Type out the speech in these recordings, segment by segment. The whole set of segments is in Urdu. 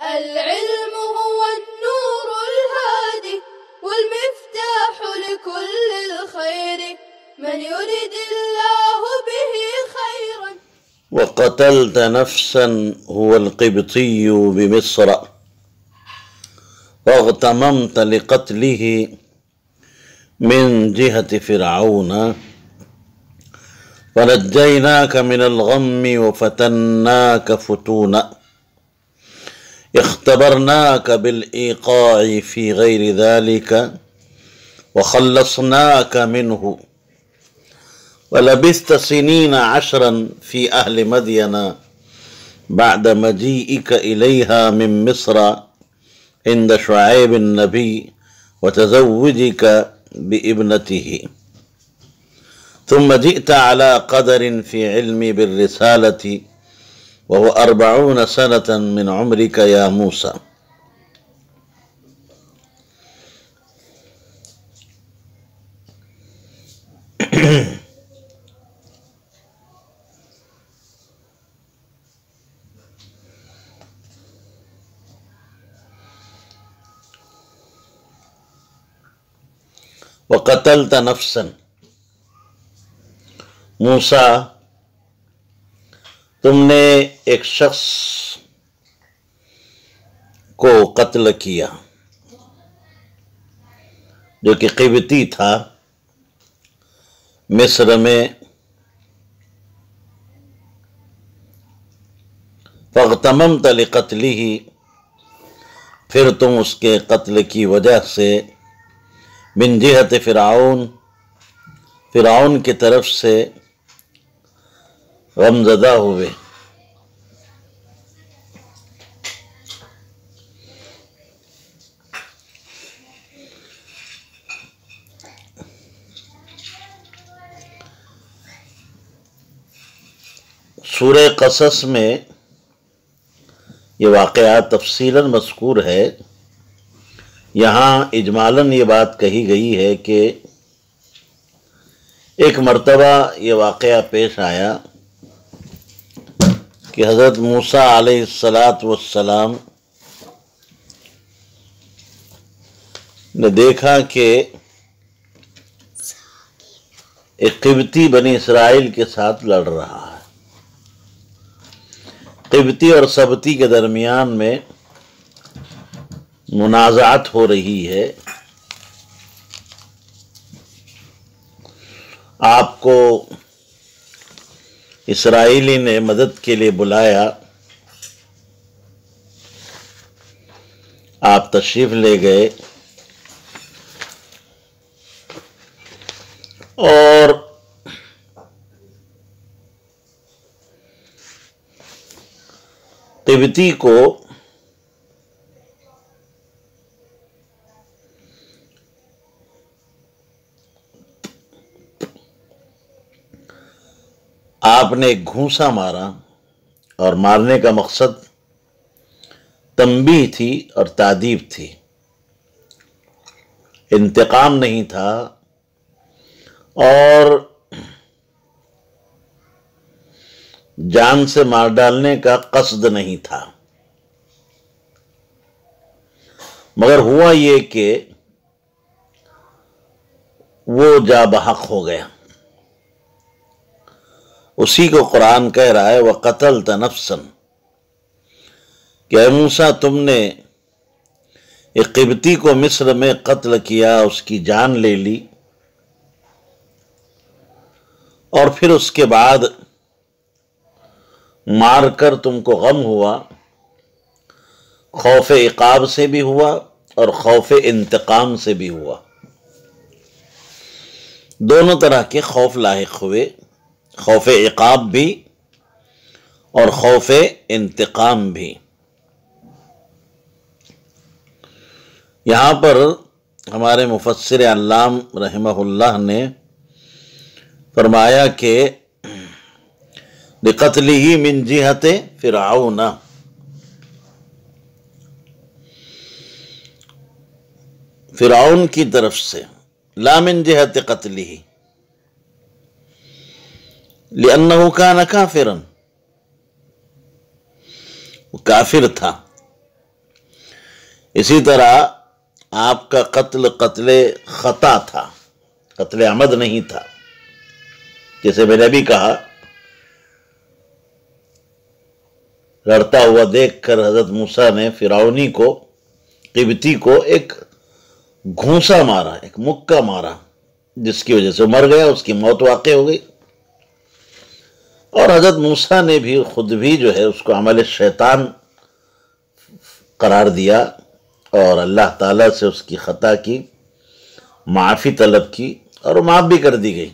العلم هو النور الهادي والمفتاح لكل الخير من يرد الله به خيرا. وقتلت نفسا هو القبطي بمصر واغتممت لقتله من جهة فرعون ونجيناك من الغم وفتناك فتونا اختبرناك بالإيقاع في غير ذلك وخلصناك منه ولبثت سنين 10 في أهل مدين بعد مجيئك إليها من مصر عند شعيب النبي وتزوجك بابنته، ثم جئت على قدر في علمي بالرسالة وهو 40 سنة من عمرك يا موسى. وقتلت نفسا، موسیٰ تم نے ایک شخص کو قتل کیا جو کہ قبطی تھا مصر میں، فاغتممت لقتلہ، پھر تم اس کے قتل کی وجہ سے من جہت فرعون کی طرف سے غمزدہ ہوئے. سورہ قصص میں یہ واقعات تفصیلاً مذکور ہے. یہاں اجمالاً یہ بات کہی گئی ہے کہ ایک مرتبہ یہ واقعہ پیش آیا کہ حضرت موسیٰ علیہ السلام نے دیکھا کہ ایک قبطی بنی اسرائیل کے ساتھ لڑ رہا ہے. قبطی اور سبتی کے درمیان میں منازعات ہو رہی ہے. آپ کو اسرائیلی نے مدد کے لیے بلایا، آپ تشریف لے گئے اور قبطی کو آپ نے ایک گھونسا مارا، اور مارنے کا مقصد تنبیہ تھی اور تادیب تھی، انتقام نہیں تھا اور جان سے مار ڈالنے کا قصد نہیں تھا. مگر ہوا یہ کہ وہ جا بحق ہو گیا. اسی کو قرآن کہہ رہا ہے وَقَتَلْتَ نَفْسًا، کہ اے موسیٰ تم نے ایک قبطی کو مصر میں قتل کیا، اس کی جان لے لی، اور پھر اس کے بعد مار کر تم کو غم ہوا، خوف عقاب سے بھی ہوا اور خوف انتقام سے بھی ہوا. دونوں طرح کے خوف لاحق ہوئے، خوف عقاب بھی اور خوف انتقام بھی. یہاں پر ہمارے مفسر علام رحمہ اللہ نے فرمایا کہ لقتلہ من جہت فرعون، فرعون کی طرف سے، لا من جہت قتلہ، لأنه كان كافرا، وہ کافر تھا. اسی طرح آپ کا قتل خطا تھا، قتل عمد نہیں تھا، جیسے میں نے بھی کہا، لڑتا ہوا دیکھ کر حضرت موسیٰ نے فرعونی کو، قبطی کو ایک گھونسا مارا، ایک مکہ مارا، جس کی وجہ سے مر گیا، اس کی موت واقع ہو گئی۔ اور حضرت موسیٰ نے بھی خود بھی جو ہے اس کو عمل شیطان قرار دیا اور اللہ تعالیٰ سے اس کی خطا کی معافی طلب کی اور وہ معاف بھی کر دی گئی۔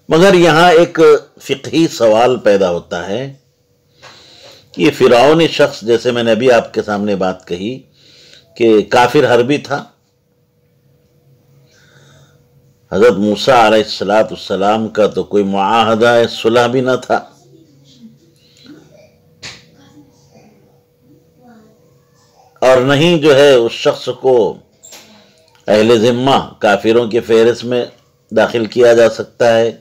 مگر یہاں ایک فقہی سوال پیدا ہوتا ہے کہ یہ فرعونی شخص، جیسے میں نے ابھی آپ کے سامنے بات کہی کہ کافر حربی تھا، حضرت موسیٰ علیہ السلام کا تو کوئی معاہدہ صلح بھی نہ تھا، اور نہیں جو ہے اس شخص کو اہل ذمہ کافروں کی فہرست میں داخل کیا جا سکتا ہے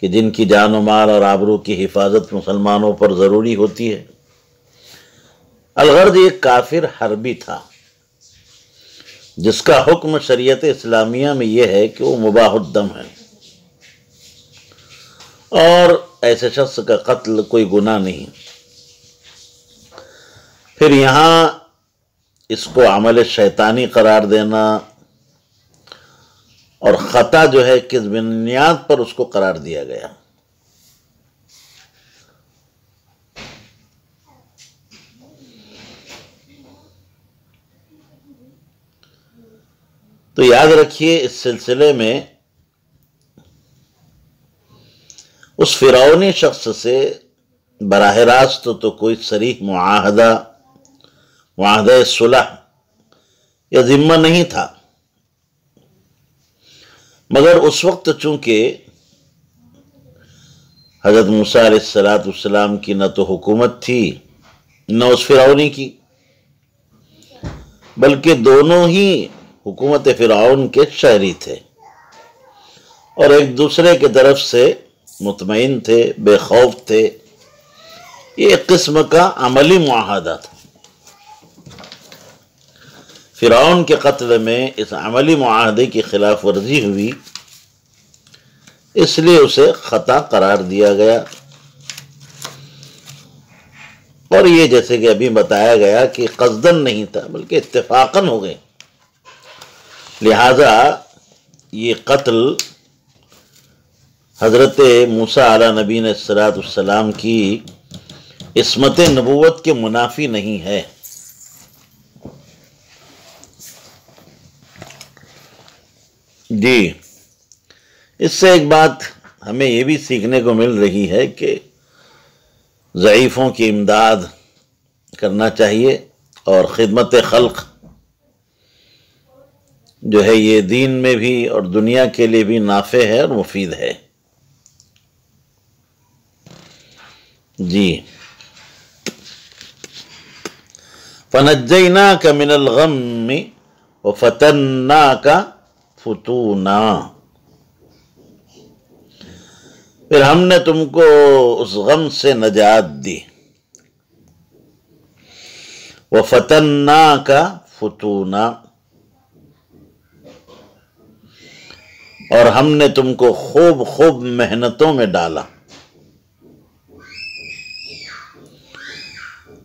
کہ جن کی جان و مال اور آبرو کی حفاظت مسلمانوں پر ضروری ہوتی ہے۔ الغرض یہ کافر حربی تھا، جس کا حکم شریعت اسلامیہ میں یہ ہے کہ وہ مباح الدم ہے، اور ایسے شخص کا قتل کوئی گناہ نہیں۔ پھر یہاں اس کو عمل شیطانی قرار دینا اور خطا جو ہے کس بنیاد پر اس کو قرار دیا گیا؟ تو یاد رکھیے اس سلسلے میں اس فرعونی شخص سے براہ راست تو کوئی صریح معاہدہ صلح یا ذمہ نہیں تھا، مگر اس وقت چونکہ حضرت موسیٰ علیہ السلام کی نہ تو حکومت تھی نہ اس فرعونی کی، بلکہ دونوں ہی حکومت فرعون کے شہری تھے اور ایک دوسرے کے طرف سے مطمئن تھے، بے خوف تھے۔ یہ ایک قسم کا عملی معاہدہ تھا۔ فرعون کے قتل میں اس عملی معاہدے کی خلاف ورزی ہوئی، اس لیے اسے خطا قرار دیا گیا، اور یہ جیسے کہ ابھی بتایا گیا کہ قصدن نہیں تھا بلکہ اتفاقاً ہو گئے۔ لہذا یہ قتل حضرت موسیٰ علیہ نبینا السلام کی عصمت نبوت کے منافی نہیں ہے۔ جی، اس سے ایک بات ہمیں یہ بھی سیکھنے کو مل رہی ہے کہ ضعیفوں کی امداد کرنا چاہیے، اور خدمت خلق جو ہے یہ دین میں بھی اور دنیا کے لیے بھی نافع ہے اور مفید ہے۔ جی، فَنَجَّيْنَاكَ مِنَ الْغَمِّ وَفَتَنَّاكَ فُتُونًا، پھر ہم نے تم کو اس غم سے نجات دی۔ وَفَتَنَّاكَ فُتُونًا، اور ہم نے تم کو خوب محنتوں میں ڈالا۔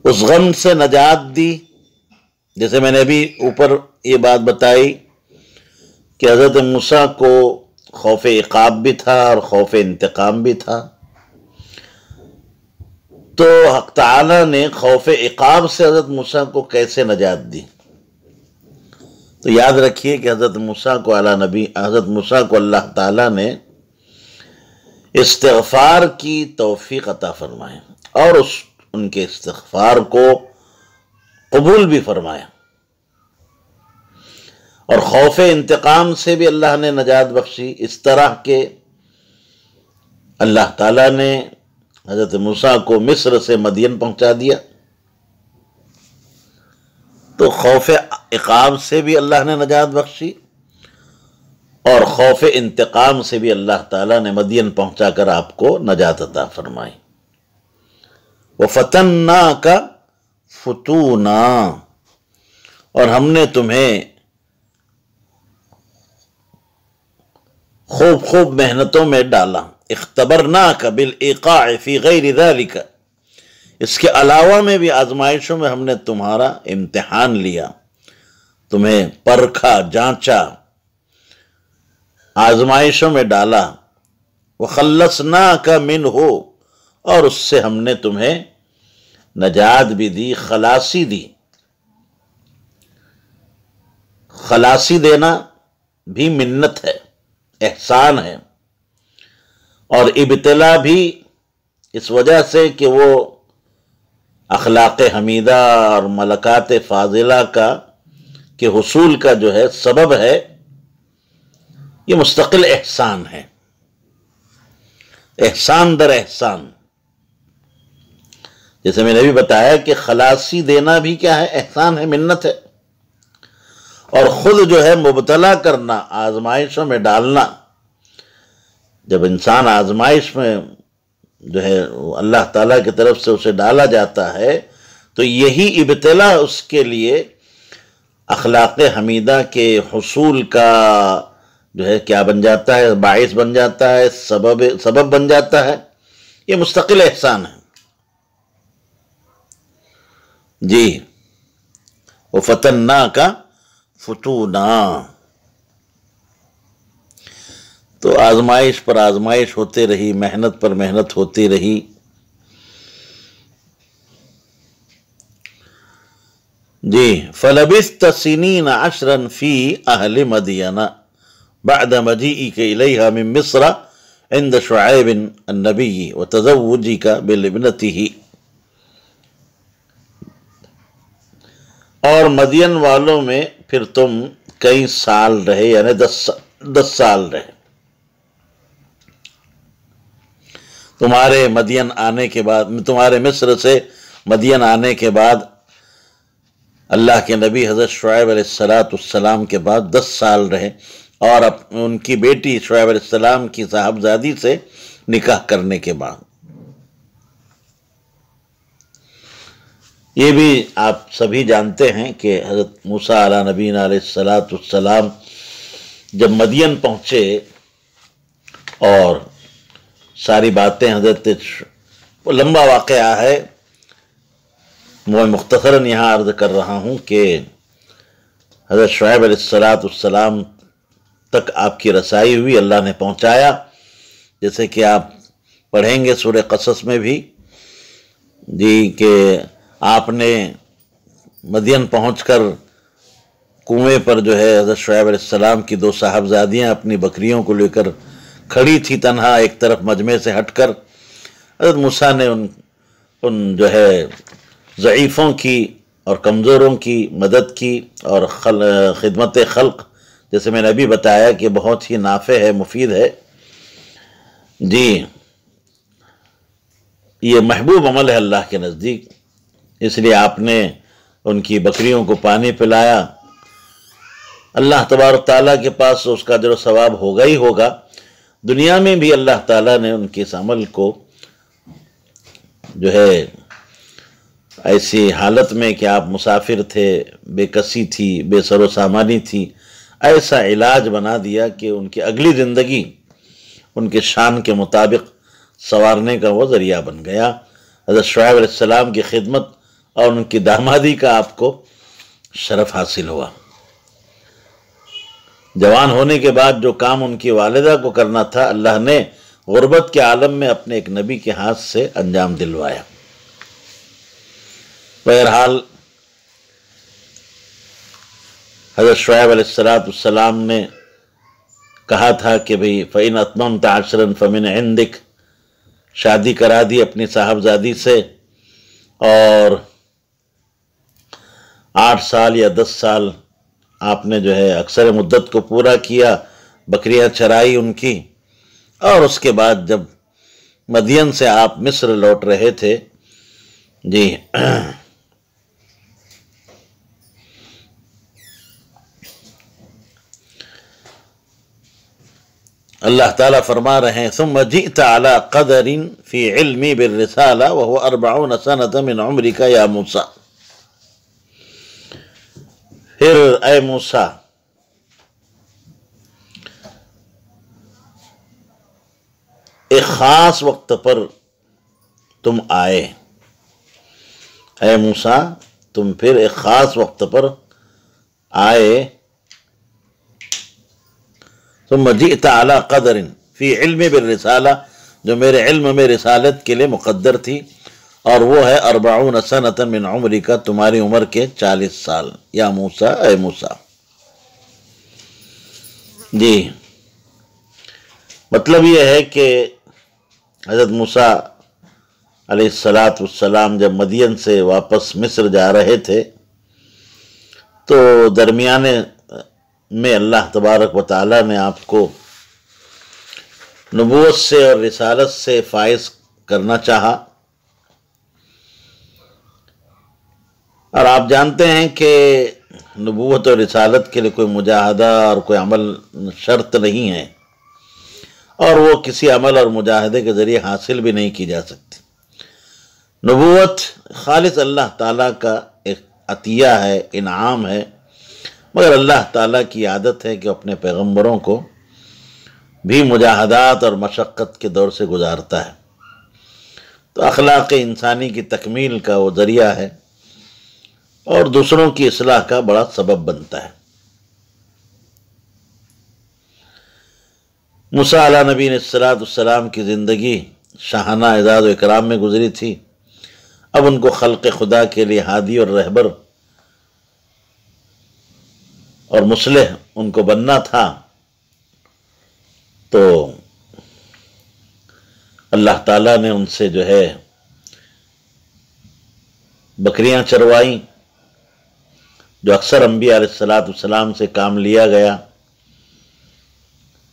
اس غم سے نجات دی، جیسے میں نے ابھی اوپر یہ بات بتائی کہ حضرت موسیٰ کو خوف عقاب بھی تھا اور خوف انتقام بھی تھا، تو حق تعالی نے خوف عقاب سے حضرت موسیٰ کو کیسے نجات دی؟ تو یاد رکھیے کہ حضرت موسیٰ کو اللہ تعالیٰ نے استغفار کی توفیق عطا فرمائے اور ان کے استغفار کو قبول بھی فرمایا، اور خوف انتقام سے بھی اللہ نے نجات بخشی، اس طرح کہ اللہ تعالیٰ نے حضرت موسیٰ کو مصر سے مدین پہنچا دیا۔ تو خوف عقاب سے بھی اللہ نے نجات بخشی، اور خوف انتقام سے بھی اللہ تعالیٰ نے مدین پہنچا کر آپ کو نجات عطا فرمائی۔ وَفَتَنَّاكَ فُتُونًا، اور ہم نے تمہیں خوب محنتوں میں ڈالا. اختبرناک بالایقاع فی غیر ذلک، اس کے علاوہ میں بھی آزمائشوں میں ہم نے تمہارا امتحان لیا، تمہیں پرکھا، جانچا، آزمائشوں میں ڈالا. وخلصناک منہ، اور اس سے ہم نے تمہیں نجات بھی دی، خلاصی دی. خلاصی دینا بھی منت ہے، احسان ہے، اور ابتلا بھی اس وجہ سے کہ وہ اخلاق حمیدہ اور ملکات فاضلہ کے حصول کا جو ہے سبب ہے. یہ مستقل احسان ہے، احسان در احسان. جیسے میں نے بھی بتایا کہ خلاصی دینا بھی کیا ہے؟ احسان ہے، منت ہے. اور خود جو ہے مبتلا کرنا، آزمائشوں میں ڈالنا. جب انسان آزمائش میں جو ہے اللہ تعالیٰ کی طرف سے اسے ڈالا جاتا ہے تو یہی ابتلا اس کے لیے اخلاق حمیدہ کے حصول کا جو ہے کیا بن جاتا ہے؟ باعث بن جاتا ہے، سبب بن جاتا ہے. یہ مستقل احسان ہے. جی، وَفَتَنَّاكَ فُتُونًا، تو آزمائش پر آزمائش ہوتے رہی، محنت پر محنت ہوتی رہی. جی، فَلَبِثْتَ سِنِينَ عَشْرًا فِي أَهْلِ مَدْيَنَ بعد مجيئك إليها من مصر عند شعيب النبي وتزوجك بابنته. اور مدین والوں میں پھر تم کئی سال رہے، یعنی 10 سال رہے. تمہارے مدین آنے کے بعد، تمہارے مصر سے مدین آنے کے بعد، اللہ کے نبی حضرت شعیب علیہ السلام کے بعد 10 سال رہے، اور ان کی بیٹی شعیب علیہ السلام کی صاحبزادی سے نکاح کرنے کے بعد. یہ بھی آپ سبھی جانتے ہیں کہ حضرت موسیٰ علیہ نبینا علیہ السلام جب مدین پہنچے اور ساری باتیں حضرت، وہ لمبا واقعہ ہے، میں مختصراً یہاں عرض کر رہا ہوں کہ حضرت شعیب علیہ السلام تک آپ کی رسائی ہوئی، اللہ نے پہنچایا. جیسے کہ آپ پڑھیں گے سورہ قصص میں بھی جی کہ آپ نے مدین پہنچ کر کنویں پر جو ہے حضرت شعیب علیہ السلام کی 2 صاحبزادیاں اپنی بکریوں کو لے کر کھڑی تھی تنہا ایک طرف مجمع سے ہٹ کر. حضرت موسیٰ نے ان جو ہے ضعیفوں کی اور کمزوروں کی مدد کی، اور خدمت خلق، جیسے میں نے ابھی بتایا کہ بہت ہی نافع ہے، مفید ہے. جی، یہ محبوب عمل ہے اللہ کے نزدیک، اس لیے آپ نے ان کی بکریوں کو پانی پلایا. اللہ تبارک تعالیٰ کے پاس اس کا اجر و ثواب ہوگا ہی ہوگا. دنیا میں بھی اللہ تعالیٰ نے ان کے اس عمل کو جو ہے ایسی حالت میں کہ آپ مسافر تھے، بے کسی تھی، بے سر و سامانی تھی، ایسا علاج بنا دیا کہ ان کی اگلی زندگی ان کے شان کے مطابق سنوارنے کا وہ ذریعہ بن گیا. حضرت شعیب علیہ السلام کی خدمت اور ان کی دامادی کا آپ کو شرف حاصل ہوا. جوان ہونے کے بعد جو کام ان کی والدہ کو کرنا تھا، اللہ نے غربت کے عالم میں اپنے ایک نبی کے ہاتھ سے انجام دلوایا. بہرحال حضرت شعیب علیہ السلام نے کہا تھا کہ بھئی فَإِنْ أَتْمَمْتَ عَشْرًا فَمِنْ عِنْدِكَ، شادی کرا دی اپنی صاحبزادی سے، اور 8 سال یا 10 سال آپ نے جو ہے اکثر مدت کو پورا کیا، بکریاں چرائی ان کی. اور اس کے بعد جب مدین سے آپ مصر لوٹ رہے تھے، جی اللہ تعالیٰ فرما رہے ہیں ثم جئت على قدر في علمي بالرسالة وهو 40 سنة من عمرك يا موسى. پھر اے موسیٰ ایک خاص وقت پر تم آئے، اے موسیٰ تم پھر ایک خاص وقت پر آئے، ثم جئت علی قدر فی علم بالرسالہ، جو میرے علم میں رسالت کے لیے مقدر تھی، اور وہ ہے 40 سنۃ من عمرک، تمہاری عمر کے 40 سال، یا موسیٰ اے موسیٰ۔ جی مطلب یہ ہے کہ حضرت موسیٰ علیہ السلام جب مدین سے واپس مصر جا رہے تھے تو درمیانے میں اللہ تبارک و تعالیٰ نے آپ کو نبوت سے اور رسالت سے فائز کرنا چاہا، اور آپ جانتے ہیں کہ نبوت اور رسالت کے لیے کوئی مجاہدہ اور کوئی عمل شرط نہیں ہے، اور وہ کسی عمل اور مجاہدے کے ذریعے حاصل بھی نہیں کی جا سکتی۔ نبوت خالص اللہ تعالیٰ کا ایک عطیہ ہے، انعام ہے، مگر اللہ تعالیٰ کی عادت ہے کہ اپنے پیغمبروں کو بھی مجاہدات اور مشقت کے دور سے گزارتا ہے، تو اخلاق انسانی کی تکمیل کا وہ ذریعہ ہے اور دوسروں کی اصلاح کا بڑا سبب بنتا ہے۔ موسیٰ علیہ نبی السلام کی زندگی شاہانہ اعزاز و اکرام میں گزری تھی، اب ان کو خلق خدا کے لیے ہادی اور رہبر اور مصلح ان کو بننا تھا، تو اللہ تعالیٰ نے ان سے جو ہے بکریاں چروائیں، جو اکثر انبیاء علیہ السلام سے کام لیا گیا،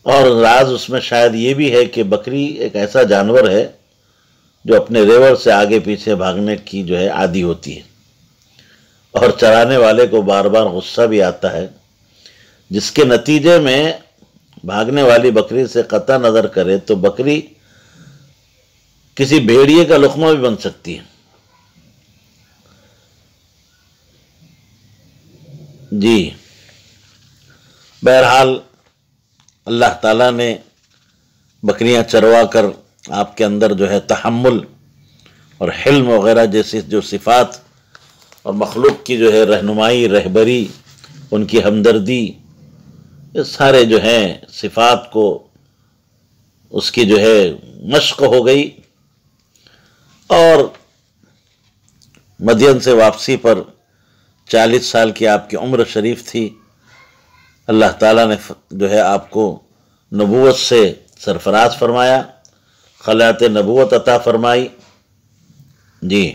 اور راز اس میں شاید یہ بھی ہے کہ بکری ایک ایسا جانور ہے جو اپنے ریوڑ سے آگے پیچھے بھاگنے کی جو ہے عادی ہوتی ہے، اور چرانے والے کو بار بار غصہ بھی آتا ہے، جس کے نتیجے میں بھاگنے والی بکری سے قطع نظر کرے تو بکری کسی بھیڑیے کا لقمہ بھی بن سکتی ہے۔ جی بہرحال اللہ تعالیٰ نے بکریاں چروا کر آپ کے اندر جو ہے تحمل اور حلم وغیرہ جیسی جو صفات اور مخلوق کی جو ہے رہنمائی، رہبری، ان کی ہمدردی، یہ سارے جو ہیں صفات کو اس کی جو ہے مشق ہو گئی، اور مدین سے واپسی پر 40 سال کی آپ کی عمر شریف تھی، اللہ تعالیٰ نے جو ہے آپ کو نبوت سے سرفراز فرمایا، خلعت نبوت عطا فرمائی۔ جی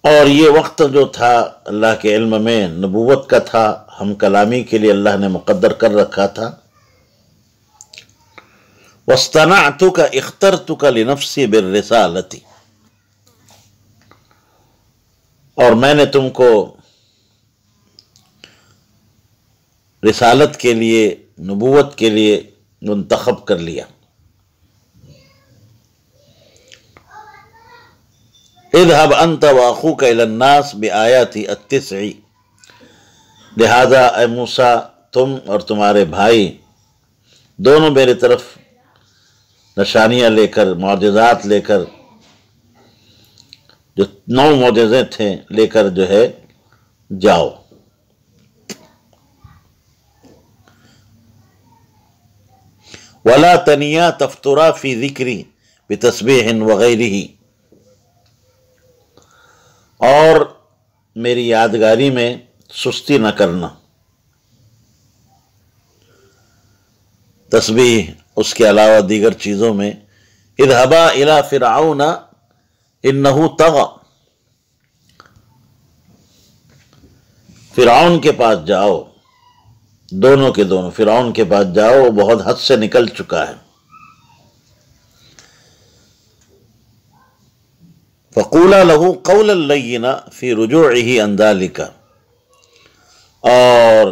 اور یہ وقت جو تھا اللہ کے علم میں نبوت کا تھا، ہم کلامی کے لیے اللہ نے مقدر کر رکھا تھا۔ وَاصْطَنَعْتُكَ اخْتَرْتُكَ لِنَفْسِي بِالرِّسَالَةِ، اور میں نے تم کو رسالت کے لیے، نبوت کے لیے منتخب کر لیا۔ اذهب انت واخوك الى الناس بآیاتی التسع، لہذا اے موسیٰ تم اور تمہارے بھائی دونوں میری طرف نشانیاں لے کر، معجزات لے کر، جو 9 معجزے تھے لے کر جو ہے جاؤ۔ وَلَا تَنِيَا تَفْتُرَا فِي ذِكْرِي بِتَسْبِيحٍ وَغَيْرِهِ، اور میری یادگاری میں سستی نہ کرنا، تسبیح اس کے علاوہ دیگر چیزوں میں۔ اذهبا الى فرعون انه طغى، فرعون کے پاس جاؤ، دونوں کے دونوں فرعون کے پاس جاؤ، وہ بہت حد سے نکل چکا ہے۔ فَقُولَا لَهُ قَوْلًا لَيِّنًا فِي رُجُوعِهِ عَنْ ذَلِكَ، اور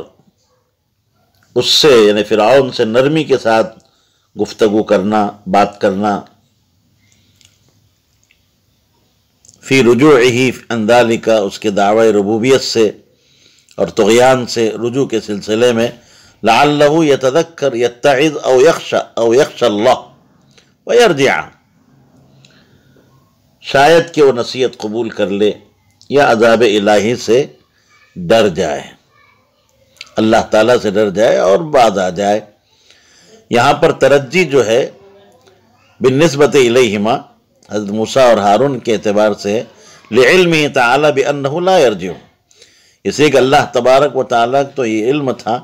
اس سے یعنی فرعون سے نرمی کے ساتھ گفتگو کرنا، بات کرنا، فی رجوعہ عن ذالک، اس کے دعوی ربوبیت سے اور طغیان سے رجوع کے سلسلے میں، لعلہ یتذکر یتعظ او یخشى اللہ ویرجع، شاید کہ وہ نصیحت قبول کر لے یا عذاب الہی سے ڈر جائے، اللہ تعالیٰ سے ڈر جائے اور باز آ جائے۔ یہاں پر ترجی جو ہے بالنسبت الیہما، حضرت موسیٰ اور ہارون کے اعتبار سے، لعلمہ تعالی بانہ لا یرجع، اس لیے کہ اللہ تبارک و تعالیٰ تو یہ علم تھا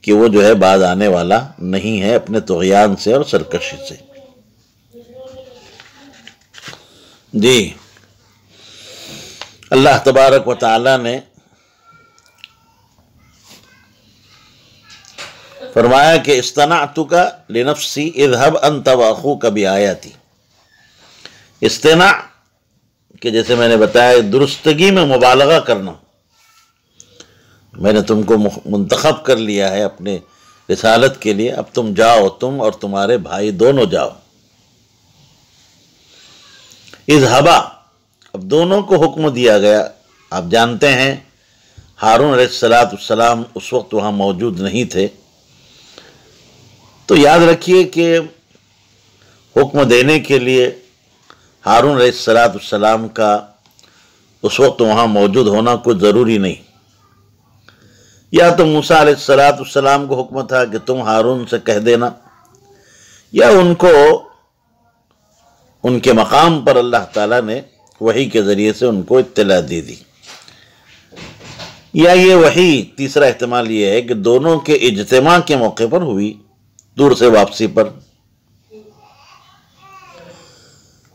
کہ وہ جو ہے باز آنے والا نہیں ہے اپنے طغیان سے اور سرکشی سے۔ جی، اللہ تبارک و تعالیٰ نے فرمایا کہ اصطنعتک لنفسی اذهب انت واخوک بآیاتی۔ اصطناع کہ جیسے میں نے بتایا درستگی میں مبالغہ کرنا، میں نے تم کو منتخب کر لیا ہے اپنے رسالت کے لیے، اب تم جاؤ، تم اور تمہارے بھائی دونوں جاؤ۔ اذهبا، اب دونوں کو حکم دیا گیا۔ آپ جانتے ہیں ہارون علیہ السلام اس وقت وہاں موجود نہیں تھے، تو یاد رکھیے کہ حکم دینے کے لیے ہارون علیہ السلام کا اس وقت وہاں موجود ہونا کوئی ضروری نہیں۔ یا تو موسیٰ علیہ السلام کو حکم تھا کہ تم ہارون سے کہہ دینا، یا ان کو ان کے مقام پر اللہ تعالیٰ نے وحی کے ذریعے سے ان کو اطلاع دے دی، یا یہ وحی تیسرا احتمال یہ ہے کہ دونوں کے اجتماع کے موقع پر ہوئی، دور سے واپسی پر۔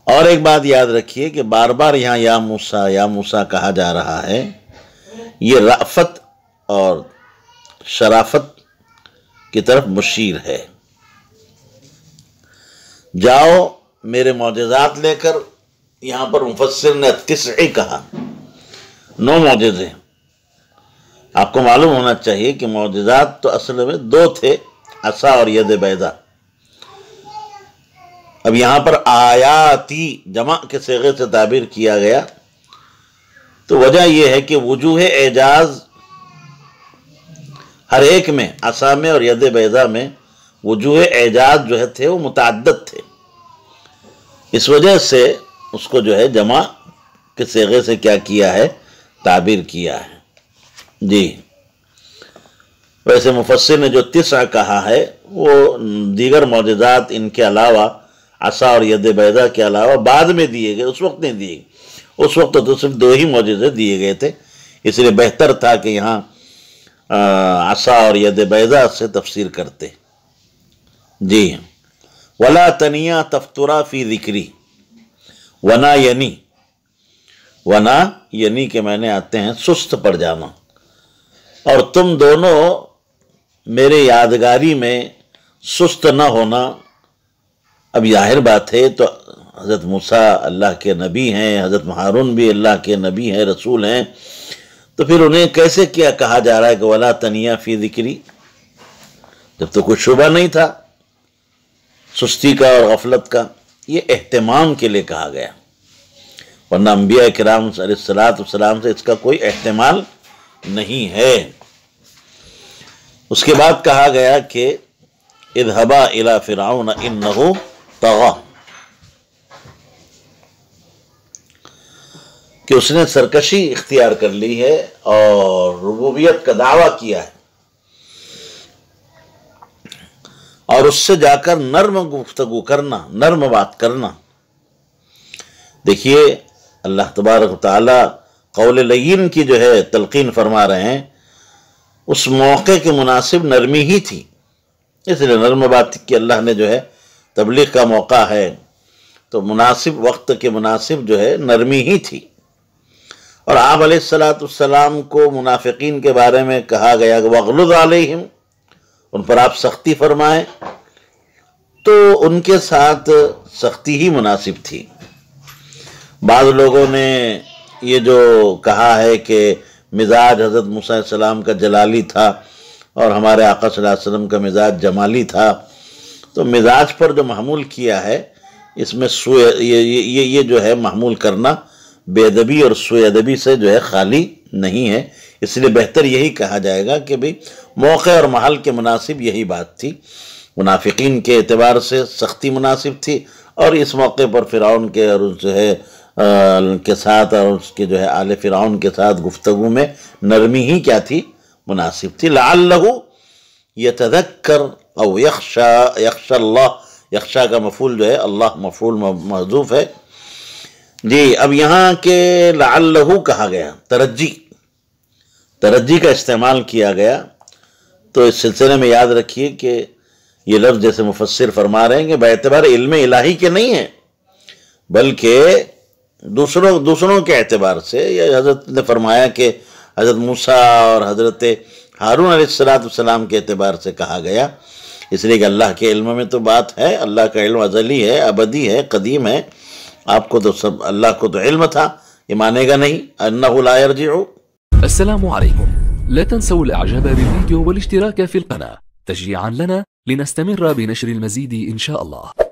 اور ایک بات یاد رکھیے کہ بار بار یہاں یا موسیٰ کہا جا رہا ہے، یہ رأفت اور شرافت کی طرف مشیر ہے۔ جاؤ میرے معجزات لے کر، یہاں پر مفسر نے 9 کہا، 9 معجزے۔ آپ کو معلوم ہونا چاہیے کہ معجزات تو اصل میں 2 تھے، عصا اور ید بیضا۔ اب یہاں پر آیاتی جمع کے صیغے سے تعبیر کیا گیا، تو وجہ یہ ہے کہ وجوہ اعجاز ہر ایک میں، عصا میں اور ید بیضا میں، وجوہ اعجاز جو ہے تھے وہ متعدد تھے، اس وجہ سے اس کو جو ہے جمع کے صیغے سے کیا کیا ہے، تعبیر کیا ہے۔ جی، ویسے مفسر نے جو 9 کہا ہے وہ دیگر معجزات ان کے علاوہ، عصا اور ید بیضا کے علاوہ بعد میں دیے گئے، اس وقت نہیں دیے گئے۔ اس وقت تو صرف 2 ہی معجزے دیے گئے تھے، اس لیے بہتر تھا کہ یہاں عصا اور ید بیضا سے تفسیر کرتے۔ جی، ولا تنیا تفترا فی ذکری، ونا یعنی کہ میں نے آتے ہیں سست پڑ جانا، اور تم دونوں میرے یادگاری میں سست نہ ہونا۔ اب ظاہر بات ہے تو حضرت موسیٰ اللہ کے نبی ہیں، حضرت ہارون بھی اللہ کے نبی ہیں، رسول ہیں، تو پھر انہیں کیسے کیا کہا جا رہا ہے کہ ولا تنیا فی ذکری، جب تو کوئی شبہ نہیں تھا سستی کا اور غفلت کا؟ یہ اہتمام کے لیے کہا گیا، ورنہ انبیاء کرام علیہ السلام سے اس کا کوئی احتمال نہیں ہے۔ اس کے بعد کہا گیا کہ اذهبا الی فرعون انہ طغی، کہ اس نے سرکشی اختیار کر لی ہے اور ربوبیت کا دعویٰ کیا ہے، اور اس سے جا کر نرم گفتگو کرنا، نرم بات کرنا۔ دیکھیے اللہ تبارک و تعالی قول لین کی جو ہے تلقین فرما رہے ہیں، اس موقع کے مناسب نرمی ہی تھی، اس لیے نرم بات کہ اللہ نے جو ہے تبلیغ کا موقع ہے تو مناسب وقت کے مناسب جو ہے نرمی ہی تھی۔ اور آپ علیہ السلام کو منافقین کے بارے میں کہا گیا کہ وَغْلُظْ عَلَيْهِمْ، ان پر آپ سختی فرمائیں، تو ان کے ساتھ سختی ہی مناسب تھی۔ بعض لوگوں نے یہ جو کہا ہے کہ مزاج حضرت موسیٰ علیہ السلام کا جلالی تھا اور ہمارے آقا صلی اللہ علیہ وسلم کا مزاج جمالی تھا، تو مزاج پر جو محمول کیا ہے اس میں یہ جو ہے محمول کرنا بے ادبی اور سوء ادبی سے جو ہے خالی نہیں ہے. اس لیے بہتر یہی کہا جائے گا کہ بھئی موقع اور محل کے مناسب یہی بات تھی. منافقین کے اعتبار سے سختی مناسب تھی، اور اس موقع پر فرعون کے اور جو ہے کے ساتھ اور اس کے جو ہے آل فرعون کے ساتھ گفتگو میں نرمی ہی کیا تھی؟ مناسب تھی. لعلہ یتذکر او یخشى اللہ، یخشا کا مفعول جو ہے اللہ مفعول محذوف ہے. جی اب یہاں کے لعلہ کہا گیا، ترجی کا استعمال کیا گیا. تو اس سلسلے میں یاد رکھیے کہ یہ لفظ جیسے مفسر فرما رہے ہیں کہ باعتبار علم الہی کے نہیں ہیں، بلکہ دوسروں کے اعتبار سے. یہ حضرت نے فرمایا کہ حضرت موسیٰ اور حضرت ہارون علیہ السلام کے اعتبار سے کہا گیا، اس لیے کہ اللہ کے علم میں تو بات ہے. اللہ کا علم ازلی ہے، ابدی ہے، قدیم ہے. آپ کو تو سب اللہ کو تو علم تھا، یہ مانے گا نہیں. انہ لا یرجع. السلام عليكم. لا تنسوا الاعجاب بالفيديو والاشتراك في القناة تشجيعا لنا لنستمر بنشر المزيد ان شاء الله.